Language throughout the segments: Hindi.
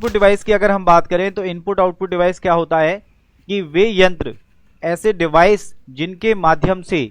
इनपुट डिवाइस की अगर हम बात करें तो इनपुट आउटपुट डिवाइस क्या होता है कि वे यंत्र, ऐसे डिवाइस जिनके माध्यम से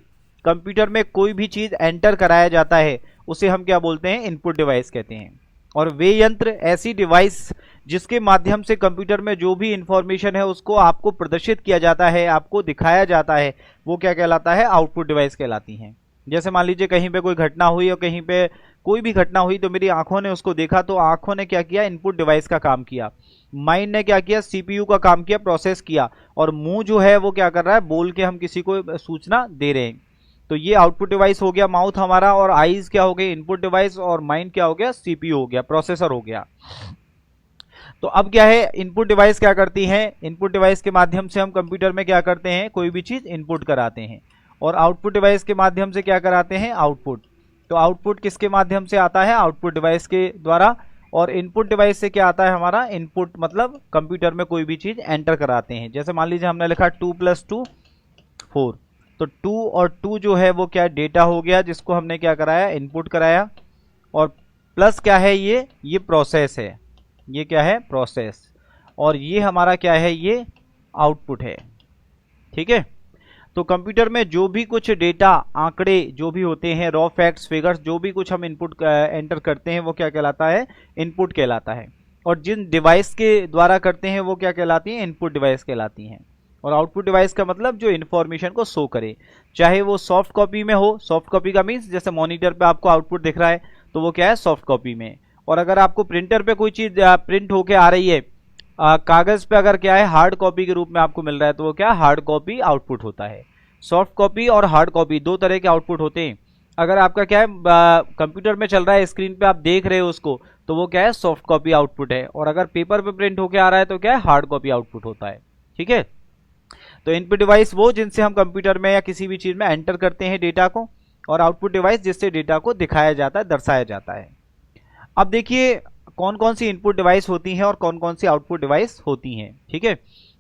कंप्यूटर में कोई भी चीज एंटर कराया जाता है उसे हम क्या बोलते हैं, इनपुट डिवाइस कहते हैं। और वे यंत्र ऐसी डिवाइस जिसके माध्यम से कंप्यूटर में जो भी इंफॉर्मेशन है उसको आपको प्रदर्शित किया जाता है, आपको दिखाया जाता है, वो क्या कहलाता है, आउटपुट डिवाइस कहलाती हैं। जैसे मान लीजिए कहीं पे कोई घटना हुई और कहीं पे कोई भी घटना हुई तो मेरी आंखों ने उसको देखा, तो आंखों ने क्या किया, इनपुट डिवाइस का काम किया। माइंड ने क्या किया, सीपीयू का काम किया, प्रोसेस किया। और मुंह जो है वो क्या कर रहा है, बोल के हम किसी को सूचना दे रहे हैं। तो ये आउटपुट डिवाइस हो गया माउथ हमारा, और आईज क्या हो गई, इनपुट डिवाइस, और माइंड क्या हो गया, सीपीयू हो गया, प्रोसेसर हो गया। तो अब क्या है, इनपुट डिवाइस क्या करती है, इनपुट डिवाइस के माध्यम से हम कंप्यूटर में क्या करते हैं, कोई भी चीज इनपुट कराते हैं। और आउटपुट डिवाइस के माध्यम से क्या कराते हैं, आउटपुट। तो आउटपुट किसके माध्यम से आता है, आउटपुट डिवाइस के द्वारा। और इनपुट डिवाइस से क्या आता है हमारा, इनपुट मतलब कंप्यूटर में कोई भी चीज एंटर कराते हैं। जैसे मान लीजिए हमने लिखा 2 + 2 4, तो 2 और 2 जो है वो क्या, डेटा हो गया जिसको हमने क्या कराया, इनपुट कराया। और प्लस क्या है, ये प्रोसेस है, ये क्या है, प्रोसेस। और ये हमारा क्या है, ये आउटपुट है। ठीक है। तो कंप्यूटर में जो भी कुछ डेटा, आंकड़े जो भी होते हैं, रॉ फैक्ट्स, फिगर्स, जो भी कुछ हम इनपुट एंटर करते हैं वो क्या कहलाता है, इनपुट कहलाता है। और जिन डिवाइस के द्वारा करते हैं वो क्या कहलाती हैं, इनपुट डिवाइस कहलाती हैं। और आउटपुट डिवाइस का मतलब जो इन्फॉर्मेशन को शो करे, चाहे वो सॉफ्ट कॉपी में हो। सॉफ्ट कॉपी का मीन्स जैसे मॉनिटर पे आपको आउटपुट दिख रहा है तो वो क्या है, सॉफ्ट कॉपी में। और अगर आपको प्रिंटर पे कोई चीज प्रिंट होके आ रही है, कागज पे अगर क्या है, हार्ड कॉपी के रूप में आपको मिल रहा है, तो वो क्या, हार्ड कॉपी आउटपुट होता है। सॉफ्ट कॉपी और हार्ड कॉपी दो तरह के आउटपुट होते हैं। अगर आपका क्या है, कंप्यूटर में चल रहा है, स्क्रीन पे आप देख रहे हो उसको, तो वो क्या है, सॉफ्ट कॉपी आउटपुट है। और अगर पेपर पे प्रिंट होके आ रहा है तो क्या है, हार्ड कॉपी आउटपुट होता है। ठीक है। तो इनपुट डिवाइस वो जिनसे हम कंप्यूटर में या किसी भी चीज में एंटर करते हैं डेटा को, और आउटपुट डिवाइस जिससे डेटा को दिखाया जाता है, दर्शाया जाता है। अब देखिए कौन कौन सी इनपुट डिवाइस होती हैं और कौन कौन सी आउटपुट डिवाइस होती हैं। ठीक है।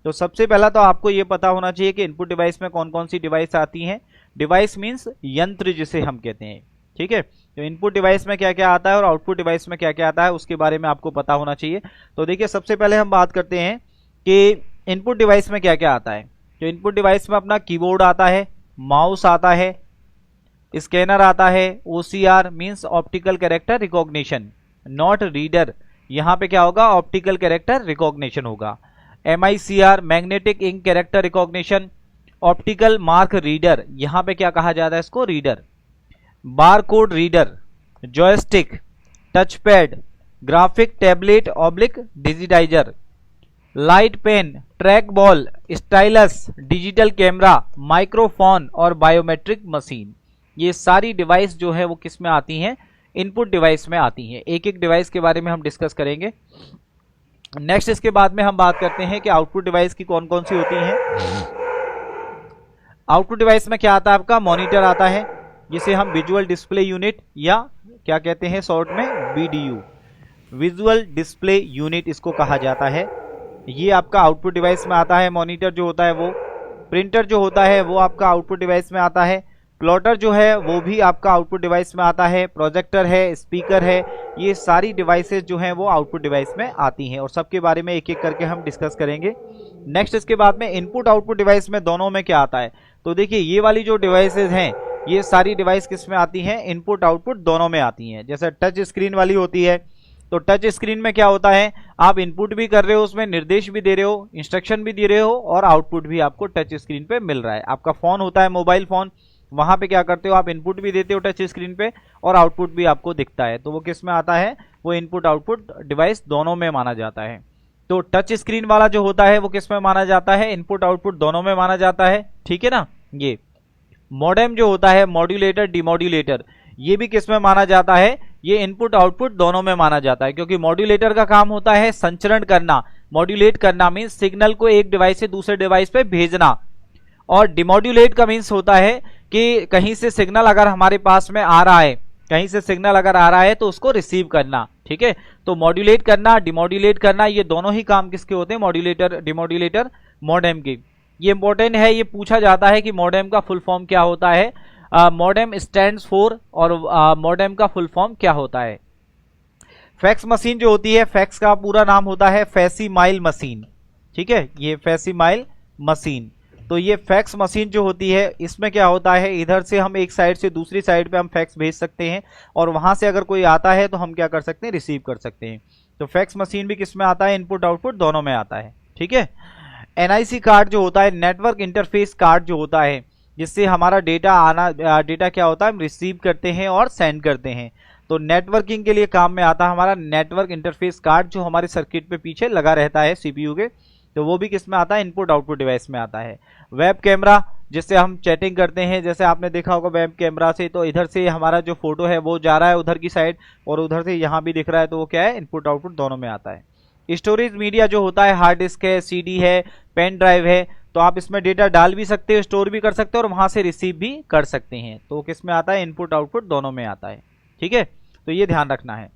तो सबसे पहला तो आपको ये पता होना चाहिए कि इनपुट डिवाइस में कौन कौन सी डिवाइस आती हैं। डिवाइस मींस यंत्र जिसे हम कहते हैं। ठीक है। तो इनपुट डिवाइस में क्या क्या आता है और आउटपुट डिवाइस में क्या क्या आता है उसके बारे में आपको पता होना चाहिए। तो देखिए सबसे पहले हम बात करते हैं कि इनपुट डिवाइस में क्या क्या आता है। तो इनपुट डिवाइस में अपना कीबोर्ड आता है, माउस आता है, स्कैनर आता है, OCR means optical character recognition, not reader, यहाँ पे क्या होगा, ऑप्टिकल कैरेक्टर रिकॉग्निशन होगा। MICR magnetic ink character recognition, optical mark reader, यहाँ पे क्या कहा जाता है इसको, reader. Barcode reader, joystick, touch pad, graphic tablet oblique digitizer, light pen, track ball, stylus, digital camera, microphone और बायोमेट्रिक मशीन। ये सारी डिवाइस जो है वो किस में आती हैं, इनपुट डिवाइस में आती हैं। एक एक डिवाइस के बारे में हम डिस्कस करेंगे। नेक्स्ट इसके बाद में हम बात करते हैं कि आउटपुट डिवाइस की कौन कौन सी होती हैं। आउटपुट डिवाइस में क्या आता है आपका, मॉनिटर आता है, जिसे हम विजुअल डिस्प्ले यूनिट या क्या कहते हैं शॉर्ट में, VDU, विजुअल डिस्प्ले यूनिट इसको कहा जाता है। ये आपका आउटपुट डिवाइस में आता है। मॉनिटर जो होता है वो, प्रिंटर जो होता है वो आपका आउटपुट डिवाइस में आता है। प्लॉटर जो है वो भी आपका आउटपुट डिवाइस में आता है। प्रोजेक्टर है, स्पीकर है, ये सारी डिवाइसेस जो हैं वो आउटपुट डिवाइस में आती हैं। और सबके बारे में एक एक करके हम डिस्कस करेंगे। नेक्स्ट इसके बाद में इनपुट आउटपुट डिवाइस में दोनों में क्या आता है। तो देखिए ये वाली जो डिवाइसेस हैं ये सारी डिवाइस किस में आती हैं, इनपुट आउटपुट दोनों में आती हैं। जैसे टच स्क्रीन वाली होती है, तो टच स्क्रीन में क्या होता है, आप इनपुट भी कर रहे हो, उसमें निर्देश भी दे रहे हो, इंस्ट्रक्शन भी दे रहे हो, और आउटपुट भी आपको टच स्क्रीन पे मिल रहा है। आपका फोन होता है, मोबाइल फोन, वहां पे क्या करते हो, आप इनपुट भी देते हो टच स्क्रीन पे और आउटपुट भी आपको दिखता है। तो वो किस में आता है, वो इनपुट आउटपुट डिवाइस दोनों में माना जाता है। तो टच स्क्रीन वाला जो होता है वो किस में माना जाता है, इनपुट आउटपुट दोनों में माना जाता है। ठीक है ना। ये मॉडेम जो होता है, मॉड्यूलेटर, डिमॉड्यूलेटर, ये भी किस में माना जाता है, ये इनपुट आउटपुट दोनों में माना जाता है। क्योंकि मॉड्यूलेटर का काम होता है संचरण करना, मॉड्यूलेट करना मींस सिग्नल को एक डिवाइस से दूसरे डिवाइस पे भेजना। और डिमॉड्यूलेट का मींस होता है कि कहीं से सिग्नल अगर हमारे पास में आ रहा है, कहीं से सिग्नल अगर आ रहा है तो उसको रिसीव करना। ठीक है। तो मॉड्यूलेट करना, डिमॉड्यूलेट करना, ये दोनों ही काम किसके होते हैं, मॉड्यूलेटर, डिमॉड्यूलेटर, मॉडेम के। ये इंपॉर्टेंट है, ये पूछा जाता है कि मॉडेम का फुल फॉर्म क्या होता है, मॉडेम स्टैंड्स फॉर, और मॉडेम का फुल फॉर्म क्या होता है। फैक्स मशीन जो होती है, फैक्स का पूरा नाम होता है फैक्सिमाइल मशीन, ठीक है, ये फैक्सिमाइल मशीन। तो ये फैक्स मशीन जो होती है, इसमें क्या होता है, इधर से हम एक साइड से दूसरी साइड पे हम फैक्स भेज सकते हैं, और वहां से अगर कोई आता है तो हम क्या कर सकते हैं, रिसीव कर सकते हैं। तो फैक्स मशीन भी किस में आता है, इनपुट आउटपुट दोनों में आता है, ठीक है। एनआईसी कार्ड जो होता है, नेटवर्क इंटरफेस कार्ड जो होता है, जिससे हमारा डेटा क्या होता है, हम रिसीव करते हैं और सेंड करते हैं। तो नेटवर्किंग के लिए काम में आता है हमारा नेटवर्क इंटरफेस कार्ड, जो हमारे सर्किट पे पीछे लगा रहता है सीपीयू के, तो वो भी किस में आता है, इनपुट आउटपुट डिवाइस में आता है। वेब कैमरा, जिससे हम चैटिंग करते हैं, जैसे आपने देखा होगा वेब कैमरा से, तो इधर से हमारा जो फोटो है वो जा रहा है उधर की साइड, और उधर से यहाँ भी दिख रहा है, तो वो क्या है, इनपुट आउटपुट दोनों में आता है। स्टोरेज मीडिया जो होता है, हार्ड डिस्क है, सीडी है, पेन ड्राइव है, तो आप इसमें डेटा डाल भी सकते हो, स्टोर भी कर सकते हो, और वहां से रिसीव भी कर सकते हैं। तो किस में आता है, इनपुट आउटपुट दोनों में आता है, ठीक है, तो ये ध्यान रखना है।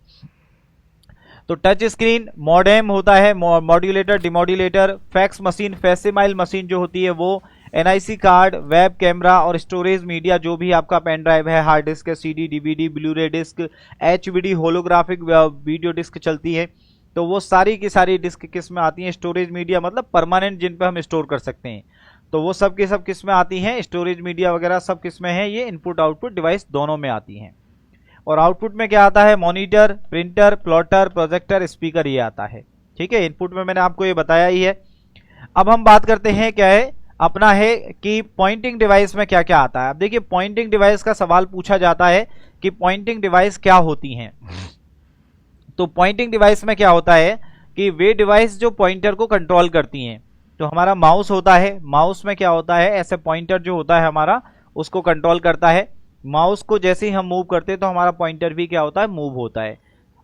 तो टच स्क्रीन, मॉडेम होता है, modulator, demodulator, fax machine, facsimile machine जो होती है वो, एनआईसी कार्ड, वेब कैमरा और स्टोरेज मीडिया, जो भी आपका पेन ड्राइव है, हार्ड डिस्क है, CD, DVD, Blu-ray disc, HVD, holographic video disc चलती है, तो वो सारी की सारी डिस्क किस में आती हैं, स्टोरेज मीडिया, मतलब परमानेंट जिन पे हम स्टोर कर सकते हैं, तो वो सब की सब किस में आती हैं, स्टोरेज मीडिया वगैरह सब किस में है, ये इनपुट आउटपुट डिवाइस दोनों में आती हैं। और आउटपुट में क्या आता है, monitor, printer, plotter, projector, speaker, ये आता है, ठीक है। इनपुट में मैंने आपको ये बताया ही है। अब हम बात करते हैं क्या है, अपना है कि पॉइंटिंग डिवाइस में क्या क्या आता है। अब देखिए, पॉइंटिंग डिवाइस का सवाल पूछा जाता है कि पॉइंटिंग डिवाइस क्या होती हैं। तो पॉइंटिंग डिवाइस में क्या होता है कि वे डिवाइस जो पॉइंटर को कंट्रोल करती हैं। तो हमारा माउस होता है, माउस में क्या होता है, ऐसे पॉइंटर जो होता है हमारा, उसको कंट्रोल करता है। माउस को जैसे ही हम मूव करते हैं तो हमारा पॉइंटर भी क्या होता है, मूव होता है।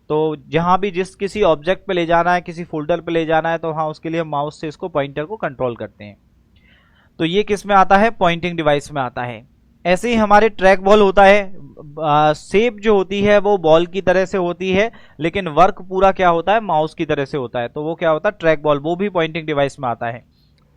तो जहां भी जिस किसी ऑब्जेक्ट पे ले जाना है, किसी फोल्डर पे ले जाना है, तो हाँ उसके लिए हम माउस से इसको पॉइंटर को कंट्रोल करते हैं। तो ये किस में आता है, पॉइंटिंग डिवाइस में आता है। ऐसे ही हमारे ट्रैक बॉल होता है, शेप जो होती है वो बॉल की तरह से होती है, लेकिन वर्क पूरा क्या होता है, माउस की तरह से होता है, तो वो क्या होता है, ट्रैक बॉल, वो भी पॉइंटिंग डिवाइस में आता है।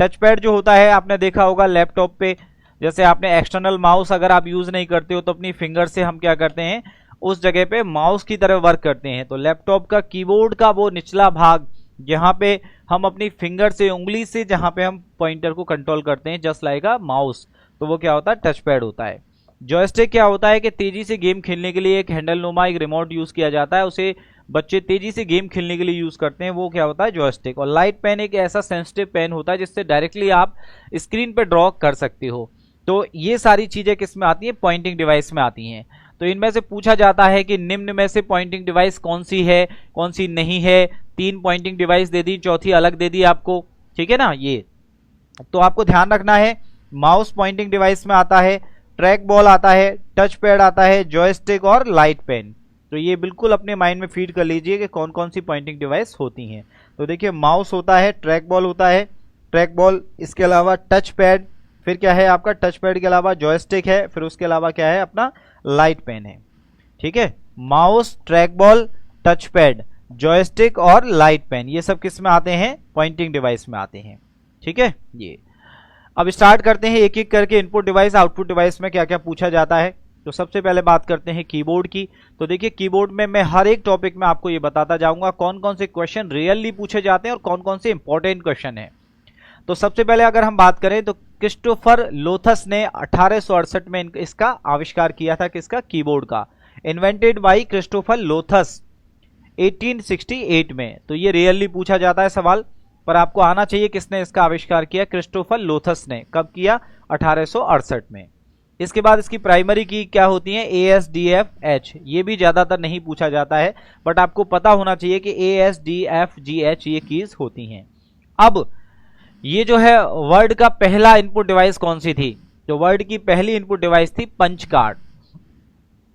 टच पैड जो होता है, आपने देखा होगा लैपटॉप पे, जैसे आपने एक्सटर्नल माउस अगर आप यूज नहीं करते हो तो अपनी फिंगर से हम क्या करते हैं, उस जगह पे माउस की तरह वर्क करते हैं। तो लैपटॉप का कीबोर्ड का वो निचला भाग, जहां पे हम अपनी फिंगर से, उंगली से जहां पे हम पॉइंटर को कंट्रोल करते हैं, जस्ट लाइक अ माउस, तो वो क्या होता है, टच पैड होता है। जॉयस्टिक क्या होता है कि तेजी से गेम खेलने के लिए एक हैंडल नुमा एक रिमोट यूज किया जाता है, उसे बच्चे तेजी से गेम खेलने के लिए यूज करते हैं, वो क्या होता है, जॉयस्टिक। और लाइट पेन एक ऐसा सेंसिटिव पेन होता है जिससे डायरेक्टली आप स्क्रीन पे ड्रॉ कर सकते हो। तो ये सारी चीजें किस में आती हैं, पॉइंटिंग डिवाइस में आती हैं। तो इनमें से पूछा जाता है कि निम्न में से पॉइंटिंग डिवाइस कौन सी है, कौन सी नहीं है। 3 पॉइंटिंग डिवाइस दे दी, चौथी अलग दे दी आपको, ठीक है ना। ये तो आपको ध्यान रखना है, माउस पॉइंटिंग डिवाइस में आता है, ट्रैक बॉल आता है, टच पैड आता है, जॉयस्टिक और लाइट पेन। तो ये बिल्कुल अपने माइंड में फीड कर लीजिए कि कौन कौन सी पॉइंटिंग डिवाइस होती हैं। तो देखिए, माउस होता है, ट्रैक बॉल होता है, ट्रैक बॉल, इसके अलावा टच पैड, फिर क्या है आपका, टच पैड के अलावा जॉयस्टिक है, फिर उसके अलावा क्या है अपना लाइट पेन है, ठीक है। Mouse, track ball, touch pad, joystick और लाइट पेन, ये सब किस में आते हैं, पॉइंटिंग डिवाइस में आते हैं, ठीक है। ये अब स्टार्ट करते हैं एक एक करके, इनपुट डिवाइस, आउटपुट डिवाइस में क्या क्या पूछा जाता है। तो सबसे पहले बात करते हैं कीबोर्ड की। तो देखिए, कीबोर्ड में मैं हर एक टॉपिक में आपको ये बताता जाऊंगा कौन कौन से क्वेश्चन रियली पूछे जाते हैं और कौन कौन से इंपॉर्टेंट क्वेश्चन है। तो सबसे पहले अगर हम बात करें तो क्रिस्टोफर लोथस ने 1868 में इसका आविष्कार किया था, किसका, कीबोर्ड का। इन्वेंटेड बाय क्रिस्टोफर लोथस 1868 में। तो ये रियली पूछा जाता है सवाल, पर आपको आना चाहिए किसने इसका आविष्कार किया, क्रिस्टोफर लोथस ने। कब किया, 1868 में। इसके बाद इसकी प्राइमरी की क्या होती है, ASDFH, ये भी ज्यादातर नहीं पूछा जाता है, बट आपको पता होना चाहिए कि ASDFGH ये कीज होती हैं। अब ये जो है वर्ड का पहला इनपुट डिवाइस कौन सी थी, तो वर्ड की पहली इनपुट डिवाइस थी पंच कार्ड।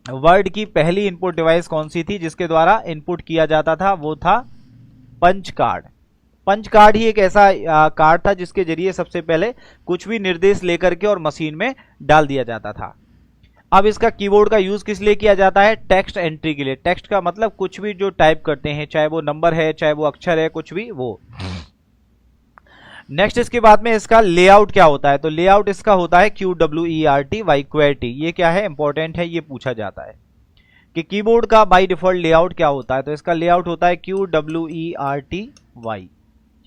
वर्ड की पहली इनपुट डिवाइस कौन सी थी जिसके द्वारा इनपुट किया जाता था, वो था पंच कार्ड। पंच कार्ड ही एक ऐसा कार्ड था जिसके जरिए सबसे पहले कुछ भी निर्देश लेकर के और मशीन में डाल दिया जाता था। अब इसका कीबोर्ड का यूज किस लिए किया जाता है, टेक्स्ट एंट्री के लिए। टेक्स्ट का मतलब कुछ भी जो टाइप करते हैं, चाहे वो नंबर है, चाहे वो अक्षर है, कुछ भी वो। नेक्स्ट इसके बाद में इसका लेआउट क्या होता है, तो लेआउट इसका होता है QWERTY, QWERTY। ये क्या है, इंपॉर्टेंट है, ये पूछा जाता है। कि कीबोर्ड का बाय डिफॉल्ट लेआउट क्या होता है, तो इसका लेआउट होता है QWERTY।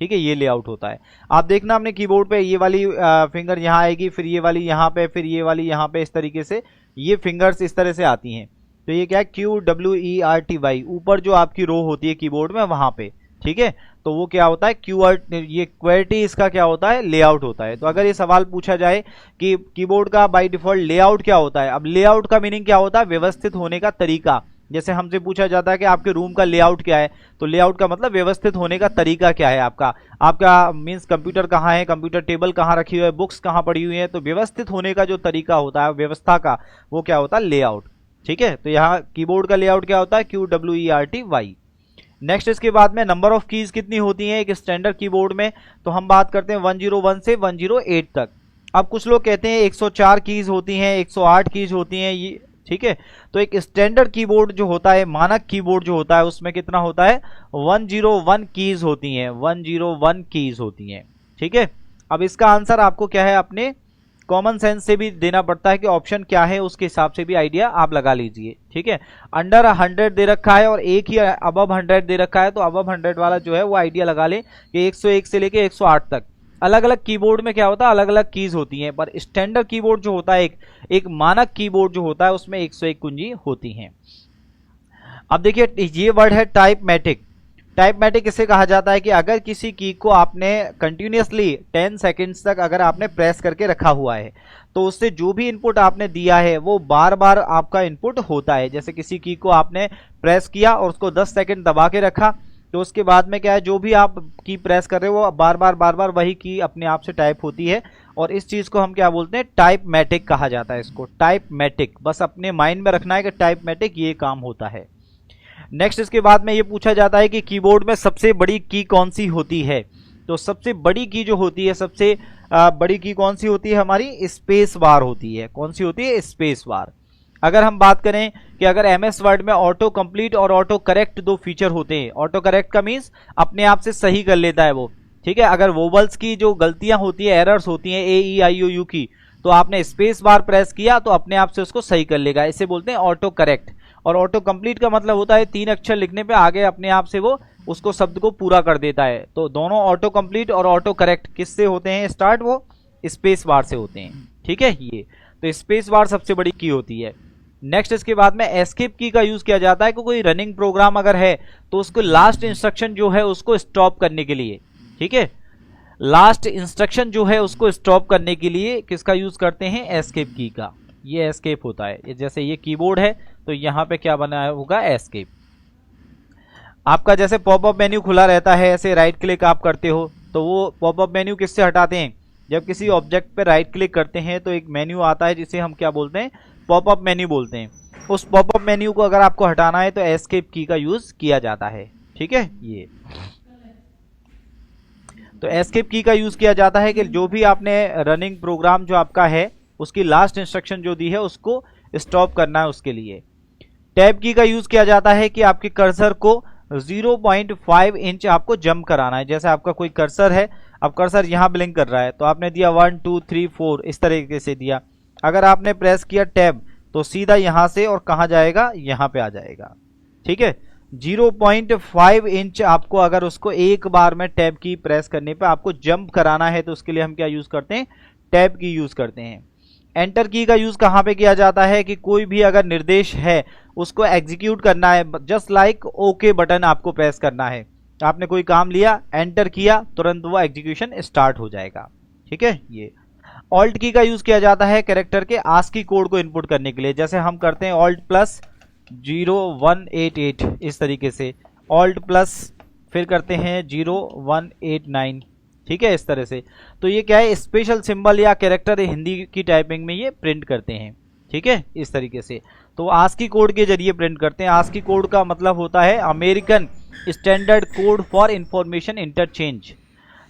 ठीक है, ये लेआउट होता है। आप देखना अपने कीबोर्ड पे ये वाली फिंगर यहाँ आएगी, फिर ये वाली यहाँ पे, फिर ये वाली यहाँ पे, इस तरीके से ये फिंगर्स इस तरह से आती हैं। तो ये क्या है, QWERTY, ऊपर जो आपकी रो होती है कीबोर्ड में वहां पे। ठीक है, तो वो क्या होता है ये QWERTY इसका क्या होता है, लेआउट होता है। तो अगर ये सवाल पूछा जाए कि कीबोर्ड का बाय डिफॉल्ट लेआउट क्या होता है, अब लेआउट का मीनिंग क्या होता है, व्यवस्थित होने का तरीका। जैसे हमसे पूछा जाता है कि आपके रूम का लेआउट क्या है, तो लेआउट का मतलब व्यवस्थित होने का तरीका क्या है आपका मींस कंप्यूटर कहाँ है, कंप्यूटर टेबल कहाँ रखी हुई है, बुक्स कहाँ पड़ी हुई है, तो व्यवस्थित होने का जो तरीका होता है व्यवस्था का, वो क्या होता है, लेआउट। ठीक है, तो यहाँ कीबोर्ड का लेआउट क्या होता है, QWERTY। नेक्स्ट इसके बाद में नंबर ऑफ कीज कितनी होती हैं एक स्टैंडर्ड कीबोर्ड में, तो हम बात करते हैं 101 से 108 तक। अब कुछ लोग कहते हैं 104 कीज होती हैं, 108 कीज होती हैं ये। ठीक है, तो एक स्टैंडर्ड कीबोर्ड जो होता है, मानक कीबोर्ड जो होता है, उसमें कितना होता है, 101 कीज होती हैं, 101 कीज होती हैं। ठीक है, अब इसका आंसर आपको क्या है, अपने कॉमन सेंस से भी देना पड़ता है कि ऑप्शन क्या है, उसके हिसाब से भी आइडिया आप लगा लीजिए। ठीक है, अंडर 100 दे रखा है और एक ही अबव 100 दे रखा है, तो अबव 100 वाला जो है वो आइडिया लगा लें कि 101 से लेके 108 तक। अलग अलग कीबोर्ड में क्या होता है, अलग अलग कीज होती हैं, पर स्टैंडर्ड कीबोर्ड जो होता है, एक मानक कीबोर्ड जो होता है, उसमें 101 कुंजी होती हैं। अब देखिए ये वर्ड है टाइपमैटिक। टाइपमैटिक इसे कहा जाता है कि अगर किसी की को आपने कंटिन्यूअसली 10 सेकेंड्स तक अगर आपने प्रेस करके रखा हुआ है, तो उससे जो भी इनपुट आपने दिया है वो बार बार आपका इनपुट होता है। जैसे किसी की को आपने प्रेस किया और उसको 10 सेकेंड दबा के रखा, तो उसके बाद में क्या है, जो भी आप की प्रेस कर रहे हो वो बार बार वही की अपने आप से टाइप होती है, और इस चीज को हम क्या बोलते हैं, टाइपमैटिक कहा जाता है इसको, टाइपमैटिक। बस अपने माइंड में रखना है कि टाइपमैटिक ये काम होता है। नेक्स्ट इसके बाद में ये पूछा जाता है कि कीबोर्ड में सबसे बड़ी की कौन सी होती है, तो सबसे बड़ी की जो होती है, सबसे बड़ी की कौन सी होती है, हमारी स्पेस बार होती है। कौन सी होती है, स्पेस बार। अगर हम बात करें कि अगर MS वर्ड में ऑटो कंप्लीट और ऑटो करेक्ट दो फीचर होते हैं, ऑटो करेक्ट का मीन्स अपने आप से सही कर लेता है वो। ठीक है, अगर वोबल्स की जो गलतियां होती है, एरर्स होती हैं AEIOU की, तो आपने स्पेस बार प्रेस किया तो अपने आप से उसको सही कर लेगा, इसे बोलते हैं ऑटो करेक्ट। और ऑटो कंप्लीट का मतलब होता है 3 अक्षर लिखने पे आगे अपने आप से वो उसको शब्द को पूरा कर देता है। तो दोनों ऑटो कंप्लीट और ऑटो करेक्ट किससे होते हैं स्टार्ट, वो स्पेस बार से होते हैं। ठीक है, ये तो स्पेस बार सबसे बड़ी की होती है। नेक्स्ट इसके बाद में एस्केप की का यूज किया जाता है कि कोई रनिंग प्रोग्राम अगर है तो उसको लास्ट इंस्ट्रक्शन जो है उसको स्टॉप करने के लिए। ठीक है, लास्ट इंस्ट्रक्शन जो है उसको स्टॉप करने के लिए किसका यूज करते हैं, एस्केप की का। ये एस्केप होता है। जैसे ये कीबोर्ड है तो यहाँ पे क्या बना होगा, एस्केप। आपका जैसे पॉपअप मेन्यू खुला रहता है, ऐसे राइट क्लिक आप करते हो, तो वो पॉपअप मेन्यू किससे हटाते हैं, जब किसी ऑब्जेक्ट पे राइट क्लिक करते हैं तो एक मेन्यू आता है जिसे हम क्या बोलते हैं, पॉपअप मेन्यू बोलते हैं। उस पॉपअप मेन्यू को अगर आपको हटाना है तो एस्केप की का यूज किया जाता है। ठीक है, ये तो एस्केप की का यूज किया जाता है कि जो भी आपने रनिंग प्रोग्राम जो आपका है उसकी लास्ट इंस्ट्रक्शन जो दी है उसको स्टॉप करना है, उसके लिए। टैब की का यूज किया जाता है कि आपके कर्सर को 0.5 इंच आपको जंप कराना है। जैसे आपका कोई कर्सर है, अब कर्सर यहाँ ब्लिंक कर रहा है तो आपने दिया 1 2 3 4 इस तरीके से दिया। अगर आपने प्रेस किया टैब तो सीधा यहां से और कहां जाएगा, यहां पे आ जाएगा। ठीक है, 0.5 इंच आपको अगर उसको एक बार में टैब की प्रेस करने पे आपको जंप कराना है तो उसके लिए हम क्या यूज करते हैं, टैब की यूज करते हैं। एंटर की का यूज कहां पे किया जाता है कि कोई भी अगर निर्देश है उसको एग्जीक्यूट करना है, जस्ट लाइक ओके बटन आपको प्रेस करना है। आपने कोई काम लिया, एंटर किया, तुरंत वो एग्जीक्यूशन स्टार्ट हो जाएगा। ठीक है, ये ऑल्ट की का यूज किया जाता है कैरेक्टर के आस्की कोड को इनपुट करने के लिए। जैसे हम करते हैं ऑल्ट प्लस 0188 इस तरीके से, ऑल्ट प्लस फिर करते हैं 0189। ठीक है, इस तरह से। तो ये क्या है, स्पेशल सिंबल या कैरेक्टर हिंदी की टाइपिंग में ये प्रिंट करते हैं। ठीक है, इस तरीके से। तो आस्की कोड के जरिए प्रिंट करते हैं। आस्की कोड का मतलब होता है American standard code for information interchange.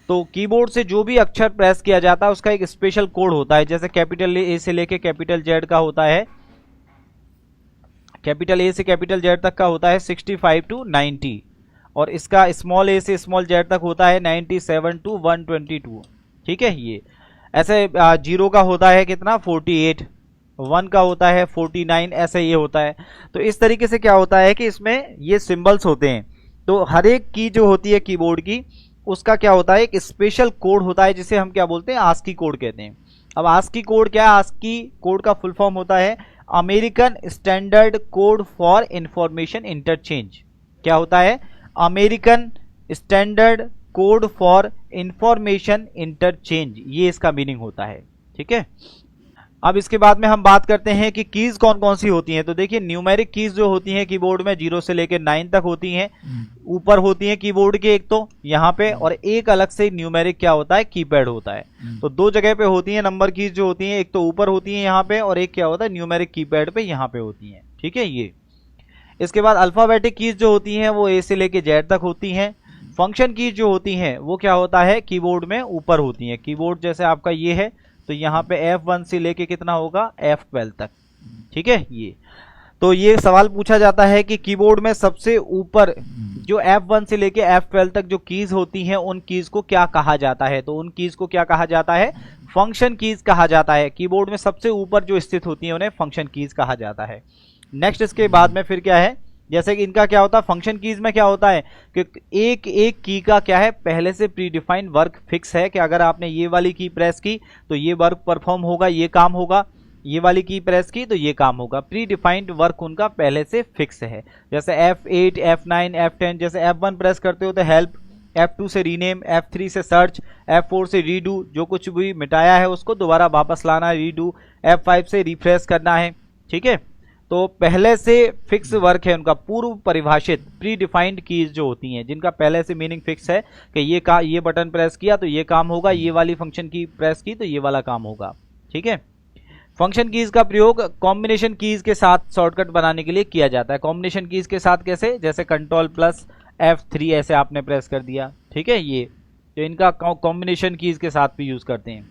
तो कीबोर्ड से जो भी अक्षर प्रेस किया जाता है उसका एक स्पेशल कोड होता है। जैसे कैपिटल ए से लेके कैपिटल जेड का होता है, कैपिटल ए से कैपिटल जेड तक का होता है 65 to 90, और इसका स्मॉल ए से स्मॉल जेड तक होता है 97 to 122। ठीक है, ये ऐसे जीरो का होता है कितना, 48, 1 का होता है 49, ऐसे ये होता है। तो इस तरीके से क्या होता है कि इसमें ये सिंबल्स होते हैं। तो हर एक की जो होती है कीबोर्ड की, उसका क्या होता है, एक स्पेशल कोड होता है जिसे हम क्या बोलते हैं, आस्की कोड कहते हैं। अब आस्की कोड क्या है, आस्की कोड का फुल फॉर्म होता है American standard code for information interchange. क्या होता है, American standard code for information interchange, ये इसका मीनिंग होता है। ठीक है, अब इसके बाद में हम बात करते हैं कि कीज कौन कौन सी होती हैं। तो देखिए न्यूमेरिक कीज जो होती हैं कीबोर्ड में 0 से लेकर 9 तक होती हैं, ऊपर होती हैं कीबोर्ड के एक तो यहाँ पे, और एक अलग से न्यूमेरिक क्या होता है, कीपैड होता है। तो दो जगह पे होती हैं नंबर कीज जो होती हैं, एक तो ऊपर होती है यहाँ पे, और एक क्या होता है न्यूमेरिक कीपैड पे यहाँ पे होती है। ठीक है, ये इसके बाद अल्फाबेटिक कीज जो होती हैं वो ए से लेके जेड तक होती हैं। फंक्शन कीज जो होती हैं वो क्या होता है, कीबोर्ड में ऊपर होती हैं। कीबोर्ड जैसे आपका ये है तो यहाँ पे F1 से लेके कितना होगा, F12 तक। ठीक है, ये तो ये सवाल पूछा जाता है कि कीबोर्ड में सबसे ऊपर जो F1 से लेके F12 तक जो कीज होती हैं उन कीज को क्या कहा जाता है। तो उन कीज को क्या कहा जाता है, फंक्शन कीज कहा जाता है। कीबोर्ड में सबसे ऊपर जो स्थित होती है उन्हें फंक्शन कीज कहा जाता है। नेक्स्ट इसके बाद में फिर क्या है, जैसे कि इनका क्या होता है, फंक्शन कीज में क्या होता है कि एक एक की का क्या है, पहले से प्री डिफाइंड वर्क फिक्स है कि अगर आपने ये वाली की प्रेस की तो ये वर्क परफॉर्म होगा, ये काम होगा, ये वाली की प्रेस की तो ये काम होगा। प्री डिफाइंड वर्क उनका पहले से फिक्स है। जैसे F8, F9, F10, जैसे F1 प्रेस करते हो तो हेल्प, F2 से रीनेम, F3 से सर्च, F4 से रीडू, जो कुछ भी मिटाया है उसको दोबारा वापस लाना, रीडू, F5 से रिफ्रेश करना है। ठीक है, तो पहले से फिक्स वर्क है उनका, पूर्व परिभाषित प्री डिफाइंड कीज जो होती हैं जिनका पहले से मीनिंग फिक्स है कि ये बटन प्रेस किया तो ये काम होगा, ये वाली फंक्शन की प्रेस की तो ये वाला काम होगा। ठीक है, फंक्शन कीज का प्रयोग कॉम्बिनेशन कीज के साथ शॉर्टकट बनाने के लिए किया जाता है। कॉम्बिनेशन कीज के साथ कैसे, जैसे Ctrl+F3 ऐसे आपने प्रेस कर दिया। ठीक है, ये तो इनका कॉम्बिनेशन कीज के साथ भी यूज करते हैं।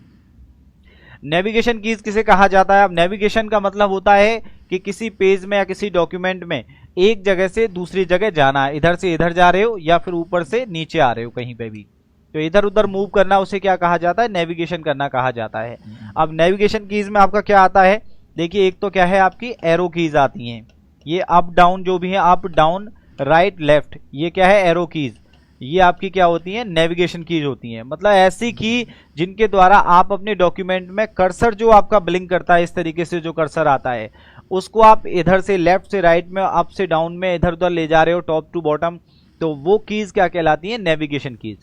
नेविगेशन कीज किसे कहा जाता है, अब नेविगेशन का मतलब होता है कि किसी पेज में या किसी डॉक्यूमेंट में एक जगह से दूसरी जगह जाना है, इधर से इधर जा रहे हो या फिर ऊपर से नीचे आ रहे हो कहीं पे भी, तो इधर उधर मूव करना उसे क्या कहा जाता है, नेविगेशन करना कहा जाता है। अब नेविगेशन कीज में आपका क्या आता है, देखिए एक तो क्या है आपकी एरो कीज आती हैं, ये अप डाउन जो भी है, अप डाउन राइट लेफ्ट, ये क्या है एरो कीज, ये आपकी क्या होती है, नेविगेशन कीज होती हैं। मतलब ऐसी की जिनके द्वारा आप अपने डॉक्यूमेंट में कर्सर जो आपका ब्लिंक करता है, इस तरीके से जो कर्सर आता है उसको आप इधर से लेफ्ट से राइट में, अप से डाउन में, इधर उधर ले जा रहे हो, टॉप टू बॉटम, तो वो कीज क्या कहलाती है, नेविगेशन कीज।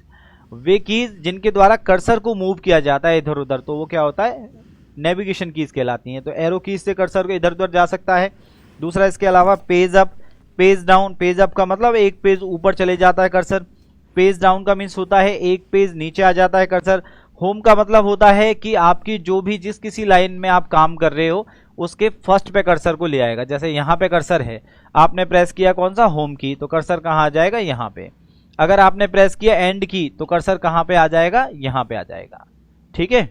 वे कीज जिनके द्वारा कर्सर को मूव किया जाता है इधर उधर, तो वो क्या होता है, नेविगेशन कीज कहलाती हैं। तो एरो कीज से कर्सर को इधर उधर जा सकता है। दूसरा इसके अलावा page up, page down. Page up का मतलब एक पेज ऊपर चले जाता है कर्सर, पेज डाउन का मीन्स होता है एक पेज नीचे आ जाता है कर्सर। होम का मतलब होता है कि आपकी जो भी जिस किसी लाइन में आप काम कर रहे हो उसके फर्स्ट पे कर्सर को ले आएगा। जैसे यहाँ पे कर्सर है, आपने प्रेस किया कौन सा, होम की, तो कर्सर कहाँ आ जाएगा, यहाँ पे। अगर आपने प्रेस किया एंड की तो कर्सर कहाँ पे आ जाएगा, यहाँ पे आ जाएगा। ठीक है,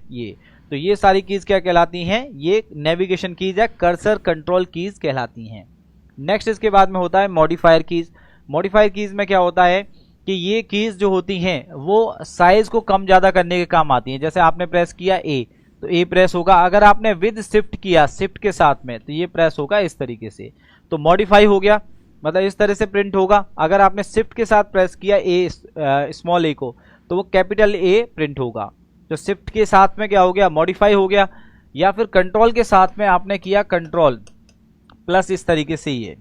तो ये सारी कीज क्या कहलाती हैं, ये नेविगेशन कीज है, कर्सर कंट्रोल कीज कहलाती हैं। नेक्स्ट इसके बाद में होता है मॉडिफायर कीज। मॉडिफायर कीज में क्या होता है कि ये कीज जो होती हैं वो साइज को कम ज्यादा करने के काम आती हैं। जैसे आपने प्रेस किया ए तो ए प्रेस होगा, अगर आपने विद शिफ्ट किया शिफ्ट के साथ में तो ये प्रेस होगा इस तरीके से, तो मॉडिफाई हो गया, मतलब इस तरह से प्रिंट होगा। अगर आपने शिफ्ट के साथ प्रेस किया ए स्मॉल ए को तो वो कैपिटल ए प्रिंट होगा। तो शिफ्ट के साथ में क्या हो गया, मॉडिफाई हो गया। या फिर कंट्रोल के साथ में आपने किया कंट्रोल प्लस, इस तरीके से ये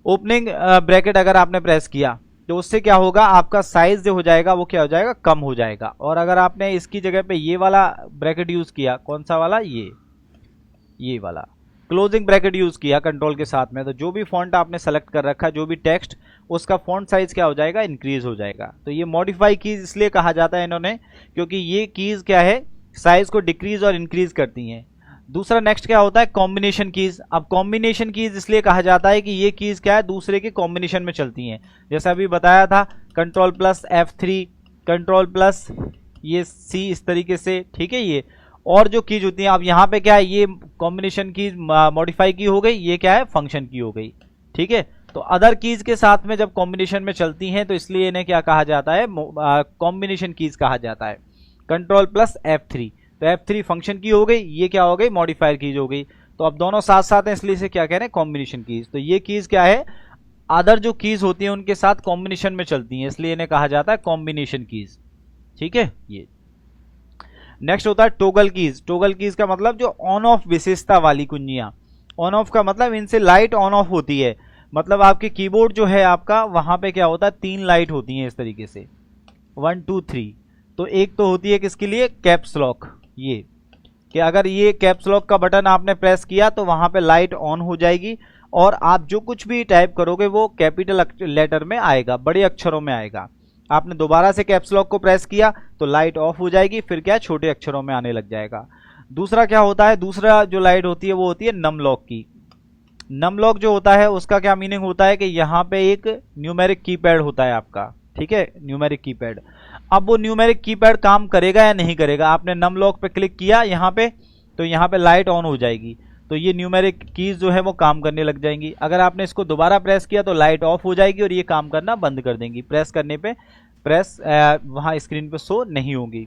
ओपनिंग ब्रैकेट अगर आपने प्रेस किया तो उससे क्या होगा, आपका साइज जो हो जाएगा वो क्या हो जाएगा, कम हो जाएगा। और अगर आपने इसकी जगह पे ये वाला ब्रैकेट यूज किया, कौन सा वाला, ये वाला क्लोजिंग ब्रैकेट यूज किया कंट्रोल के साथ में, तो जो भी फॉन्ट आपने सेलेक्ट कर रखा, जो भी टेक्स्ट, उसका फॉन्ट साइज क्या हो जाएगा, इंक्रीज हो जाएगा। तो ये मॉडिफाई कीज इसलिए कहा जाता है इन्होंने क्योंकि ये कीज क्या है, साइज को डिक्रीज और इंक्रीज करती हैं। दूसरा नेक्स्ट क्या होता है, कॉम्बिनेशन कीज। अब कॉम्बिनेशन कीज इसलिए कहा जाता है कि ये कीज क्या है, दूसरे के कॉम्बिनेशन में चलती हैं। जैसे अभी बताया था Ctrl+F3, Ctrl+ ये C, इस तरीके से। ठीक है, ये और जो कीज होती हैं, अब यहाँ पे क्या है, ये कॉम्बिनेशन की मॉडिफाई की हो गई, ये क्या है, फंक्शन की हो गई। ठीक है, तो अदर कीज के साथ में जब कॉम्बिनेशन में चलती हैं तो इसलिए इन्हें क्या कहा जाता है, कॉम्बिनेशन कीज कहा जाता है। Ctrl+F3, तो F3 फंक्शन की हो गई, ये क्या हो गई, मॉडिफायर कीज हो गई। तो तो अब दोनों साथ साथ हैं, इसलिए इसे क्या कह रहे हैं, कॉम्बिनेशन कीज। तो ये कीज क्या है, अदर जो कीज होती हैं उनके साथ कॉम्बिनेशन में चलती हैं, इसलिए इन्हें कहा जाता है कॉम्बिनेशन कीज। ठीक है। ये नेक्स्ट होता है टोगल कीज। टोगल कीज का मतलब जो ऑन ऑफ विशेषता वाली कुंजियां। ऑन ऑफ का मतलब इनसे लाइट ऑन ऑफ होती है, मतलब आपके कीबोर्ड जो है आपका, वहां पे क्या होता है, 3 लाइट होती हैं इस तरीके से, 1 2 3। तो एक तो होती है किसके लिए, कैप्स लॉक, ये कि अगर ये कैप्स लॉक का बटन आपने प्रेस किया तो वहां पे लाइट ऑन हो जाएगी और आप जो कुछ भी टाइप करोगे वो कैपिटल लेटर में आएगा, बड़े अक्षरों में आएगा। आपने दोबारा से कैप्स लॉक को प्रेस किया तो लाइट ऑफ हो जाएगी, फिर क्या छोटे अक्षरों में आने लग जाएगा। दूसरा क्या होता है, दूसरा जो लाइट होती है वो होती है नम लॉक की। नम लॉक जो होता है उसका क्या मीनिंग होता है कि यहाँ पे एक न्यूमेरिक कीपैड होता है आपका, ठीक है, न्यूमेरिक कीपैड। अब वो न्यूमेरिक कीपैड काम करेगा या नहीं करेगा, आपने नम लॉक पे क्लिक किया यहाँ पे, तो यहाँ पे लाइट ऑन हो जाएगी, तो ये न्यूमेरिक कीज जो है वो काम करने लग जाएंगी। अगर आपने इसको दोबारा प्रेस किया तो लाइट ऑफ हो जाएगी और ये काम करना बंद कर देंगी, प्रेस करने पे वहां स्क्रीन पे शो नहीं होगी।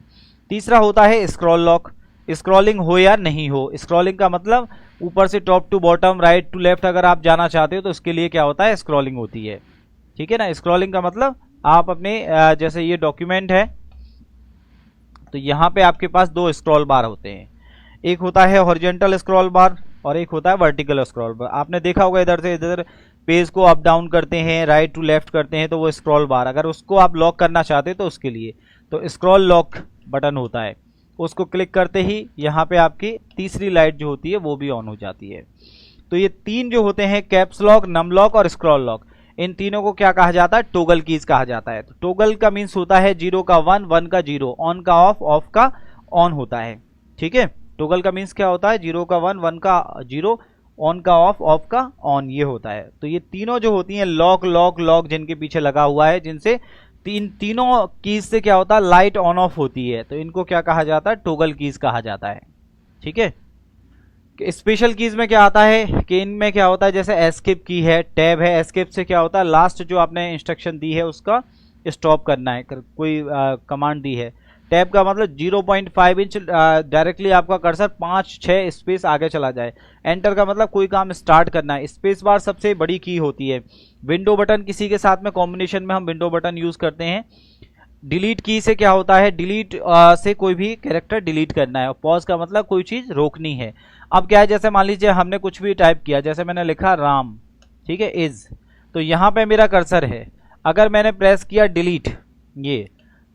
तीसरा होता है स्क्रॉल लॉक। स्क्रॉलिंग हो या नहीं हो, स्क्रॉलिंग का मतलब ऊपर से top to bottom, right to left अगर आप जाना चाहते हो तो उसके लिए क्या होता है, स्क्रॉलिंग होती है। ठीक है ना। स्क्रॉलिंग का मतलब आप अपने जैसे ये डॉक्यूमेंट है तो यहाँ पे आपके पास 2 स्क्रॉल बार होते हैं, एक होता है हॉरिजॉन्टल स्क्रॉल बार और एक होता है वर्टिकल स्क्रॉल बार। आपने देखा होगा इधर से इधर पेज को अप डाउन करते हैं, राइट टू लेफ्ट करते हैं, तो वो स्क्रॉल बार, अगर उसको आप लॉक करना चाहते हैं तो उसके लिए तो स्क्रॉल लॉक बटन होता है, उसको क्लिक करते ही यहाँ पे आपकी तीसरी लाइट जो होती है वो भी ऑन हो जाती है। तो ये 3 जो होते हैं, कैप्स लॉक, नम लॉक और स्क्रॉल लॉक, इन तीनों को क्या कहा जाता है, टोगल कीज कहा जाता है। तो टोगल का मीन्स होता है 0 का 1, 1 का 0, ऑन का ऑफ, ऑफ का ऑन होता है। ठीक है। टोगल का मीन्स क्या होता है, 0 का 1, 1 का 0, ऑन का ऑफ, ऑफ का ऑन, ये होता है। तो ये तीनों जो होती हैं, लॉक लॉक लॉक जिनके पीछे लगा हुआ है, जिनसे तीनों कीज से क्या होता है, लाइट ऑन ऑफ होती है, तो इनको क्या कहा जाता है, टोगल कीज कहा जाता है। ठीक है। स्पेशल कीज में क्या आता है कि इनमें क्या होता है, जैसे एस्केप की है, टैब है, एस्केप से क्या होता है, लास्ट जो आपने इंस्ट्रक्शन दी है उसका स्टॉप करना है, कोई कमांड दी है। टैब का मतलब 0.5 इंच डायरेक्टली आपका कर्सर 5-6 स्पेस आगे चला जाए। एंटर का मतलब कोई काम स्टार्ट करना है। स्पेस बार सबसे बड़ी की होती है। विंडो बटन किसी के साथ में कॉम्बिनेशन में हम विंडो बटन यूज करते हैं। डिलीट की से क्या होता है, डिलीट से कोई भी कैरेक्टर डिलीट करना है, और पॉज का मतलब कोई चीज रोकनी है। अब क्या है, जैसे मान लीजिए हमने कुछ भी टाइप किया, जैसे मैंने लिखा राम, ठीक है, इज, तो यहाँ पे मेरा कर्सर है, अगर मैंने प्रेस किया डिलीट ये,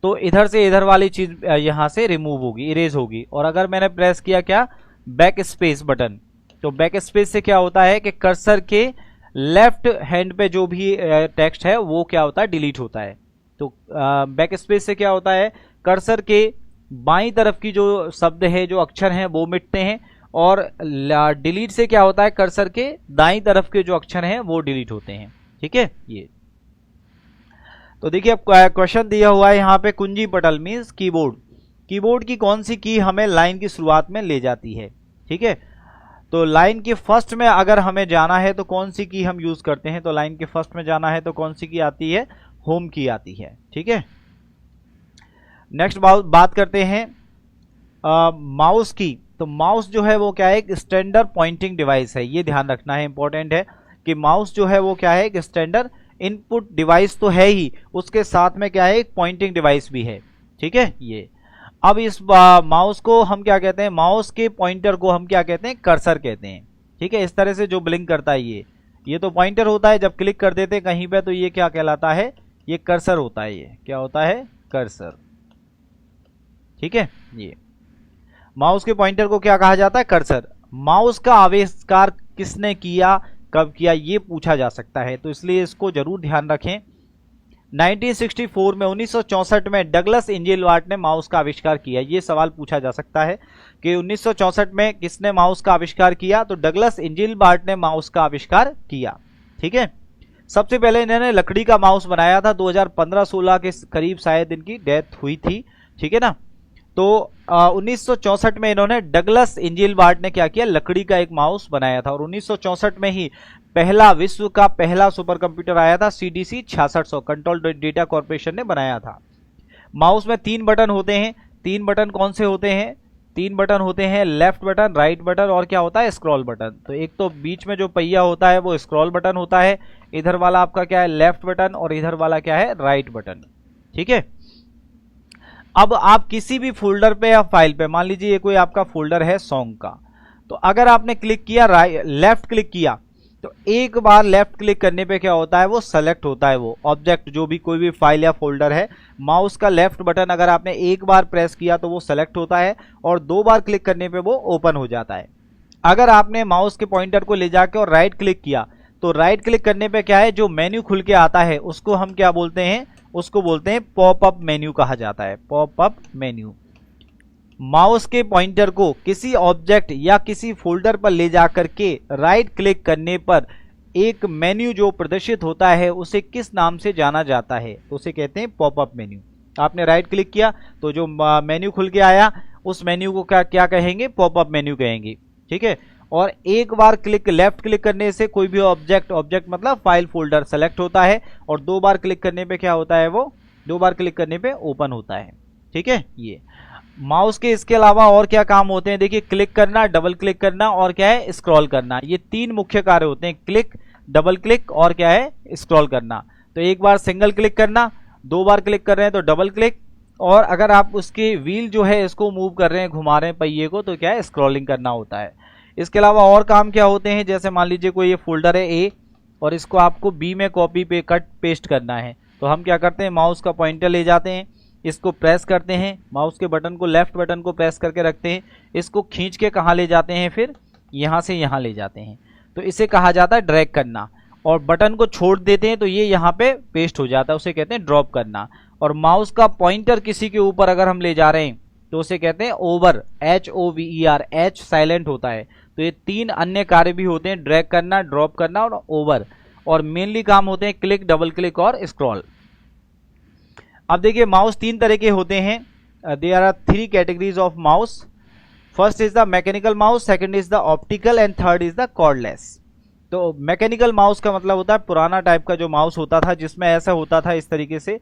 तो इधर से इधर वाली चीज यहाँ से रिमूव होगी, इरेज होगी। और अगर मैंने प्रेस किया क्या, बैक स्पेस बटन, तो बैक स्पेस से क्या होता है कि कर्सर के लेफ्ट हैंड पे जो भी टेक्स्ट है वो क्या होता है, डिलीट होता है। तो बैक स्पेस से क्या होता है, कर्सर के बाईं तरफ की जो शब्द है, जो अक्षर हैं वो मिटते हैं, और डिलीट से क्या होता है, कर्सर के दाईं तरफ के जो अक्षर हैं वो डिलीट होते हैं। ठीक है। ये तो देखिए अब क्वेश्चन दिया हुआ है यहाँ पे, कुंजी पटल मीन्स कीबोर्ड, कीबोर्ड की कौन सी की हमें लाइन की शुरुआत में ले जाती है। ठीक है। तो लाइन के फर्स्ट में अगर हमें जाना है तो कौन सी की हम यूज करते हैं, तो लाइन के फर्स्ट में जाना है तो कौन सी की आती है, होम की आती है। ठीक है। नेक्स्ट बात करते हैं माउस की। तो माउस जो है वो क्या है, एक स्टैंडर्ड पॉइंटिंग डिवाइस है, ये ध्यान रखना है, इंपॉर्टेंट है कि माउस जो है वो क्या है, एक स्टैंडर्ड इनपुट डिवाइस तो है ही, उसके साथ में क्या है, एक पॉइंटिंग डिवाइस भी है। ठीक है। ये अब इस माउस को हम क्या कहते हैं, माउस के पॉइंटर को हम क्या कहते हैं, कर्सर कहते हैं। ठीक है। इस तरह से जो ब्लिंक करता है ये तो पॉइंटर होता है, जब क्लिक कर देते हैं कहीं पे तो ये क्या कहलाता है, ये कर्सर होता है। ये क्या होता है, कर्सर। ठीक है। ये माउस के पॉइंटर को क्या कहा जाता है, कर्सर। माउस का आविष्कार किसने किया, कब किया, ये पूछा जा सकता है, तो इसलिए इसको जरूर ध्यान रखें। 1964 में 1964 में डगलस एंजेलबार्ट ने माउस का आविष्कार किया। ये सवाल पूछा जा सकता है कि 1964 में किसने माउस का आविष्कार किया, तो डगलस एंजेलबार्ट ने माउस का आविष्कार किया। ठीक है। सबसे पहले इन्होंने लकड़ी का माउस बनाया था, 2015-16 के करीब शायद इनकी डेथ हुई थी। ठीक है ना। तो 1964 में इन्होंने डगलस एंजेलबार्ट ने क्या किया, लकड़ी का एक माउस बनाया था, और 1964 में ही पहला विश्व का पहला सुपर कंप्यूटर आया था, CDC 6600, कंट्रोल डेटा कॉर्पोरेशन ने बनाया था। माउस में 3 बटन होते हैं। 3 बटन कौन से होते हैं, तीन बटन होते हैं, लेफ्ट बटन, राइट बटन और क्या होता है, स्क्रॉल बटन। तो एक तो बीच में जो पहिया होता है वो स्क्रॉल बटन होता है, इधर वाला आपका क्या है, लेफ्ट बटन, और इधर वाला क्या है, राइट बटन। ठीक है। अब आप किसी भी फोल्डर पे या फाइल पे, मान लीजिए ये कोई आपका फोल्डर है सॉन्ग का, तो अगर आपने क्लिक किया, लेफ्ट क्लिक किया, तो एक बार लेफ्ट क्लिक करने पे क्या होता है, वो सेलेक्ट होता है वो ऑब्जेक्ट, जो भी कोई भी फाइल या फोल्डर है। माउस का लेफ्ट बटन अगर आपने एक बार प्रेस किया तो वो सेलेक्ट होता है, और दो बार क्लिक करने पे वो ओपन हो जाता है। अगर आपने माउस के पॉइंटर को ले जाके और राइट क्लिक किया, तो राइट क्लिक करने पे क्या है, जो मेन्यू खुल के आता है उसको हम क्या बोलते हैं, उसको बोलते हैं पॉपअप मेन्यू कहा जाता है, पॉपअप मेन्यू। माउस के पॉइंटर को किसी ऑब्जेक्ट या किसी फोल्डर पर ले जाकर के राइट क्लिक करने पर एक मेन्यू जो प्रदर्शित होता है उसे किस नाम से जाना जाता है, तो उसे कहते हैं पॉपअप मेन्यू। आपने राइट क्लिक किया तो जो मेन्यू खुल के आया उस मेन्यू को क्या कहेंगे, पॉपअप मेन्यू कहेंगे। ठीक है। और एक बार लेफ्ट क्लिक करने से कोई भी ऑब्जेक्ट मतलब फाइल फोल्डर सेलेक्ट होता है, और दो बार क्लिक करने पे क्या होता है, वो दो बार क्लिक करने पे ओपन होता है। ठीक है। ये माउस के इसके अलावा और क्या काम होते हैं, देखिए क्लिक करना, डबल क्लिक करना और क्या है, स्क्रॉल करना। ये तीन मुख्य कार्य होते हैं, क्लिक, डबल क्लिक और क्या है, स्क्रॉल करना। तो एक बार सिंगल क्लिक करना, दो बार क्लिक कर रहे हैं तो डबल क्लिक, और अगर आप उसके व्हील जो है इसको मूव कर रहे हैं, घुमा रहे हैं पहिए को, तो क्या है, स्क्रॉलिंग करना होता है। इसके अलावा और काम क्या होते हैं, जैसे मान लीजिए कोई ये फोल्डर है ए, और इसको आपको बी में कॉपी पे कट पेस्ट करना है, तो हम क्या करते हैं, माउस का पॉइंटर ले जाते हैं, इसको प्रेस करते हैं, माउस के बटन को, लेफ्ट बटन को प्रेस करके रखते हैं, इसको खींच के कहाँ ले जाते हैं, फिर यहाँ से यहाँ ले जाते हैं, तो इसे कहा जाता है ड्रैग करना। और बटन को छोड़ देते हैं तो ये यहाँ पे पेस्ट हो जाता है, उसे कहते हैं ड्रॉप करना। और माउस का पॉइंटर किसी के ऊपर अगर हम ले जा रहे हैं तो उसे कहते हैं ओवर, HOVER, H साइलेंट होता है। तो ये तीन अन्य कार्य भी होते हैं, ड्रैग करना, ड्रॉप करना और ओवर, और मेनली काम होते हैं क्लिक, डबल क्लिक और स्क्रॉल। अब देखिए माउस तीन तरह के होते हैं, there are 3 categories of mouse. First is the mechanical mouse, second is the optical and third is the cordless. तो मैकेनिकल माउस का मतलब होता है पुराना टाइप का जो माउस होता था, जिसमें ऐसा होता था इस तरीके से,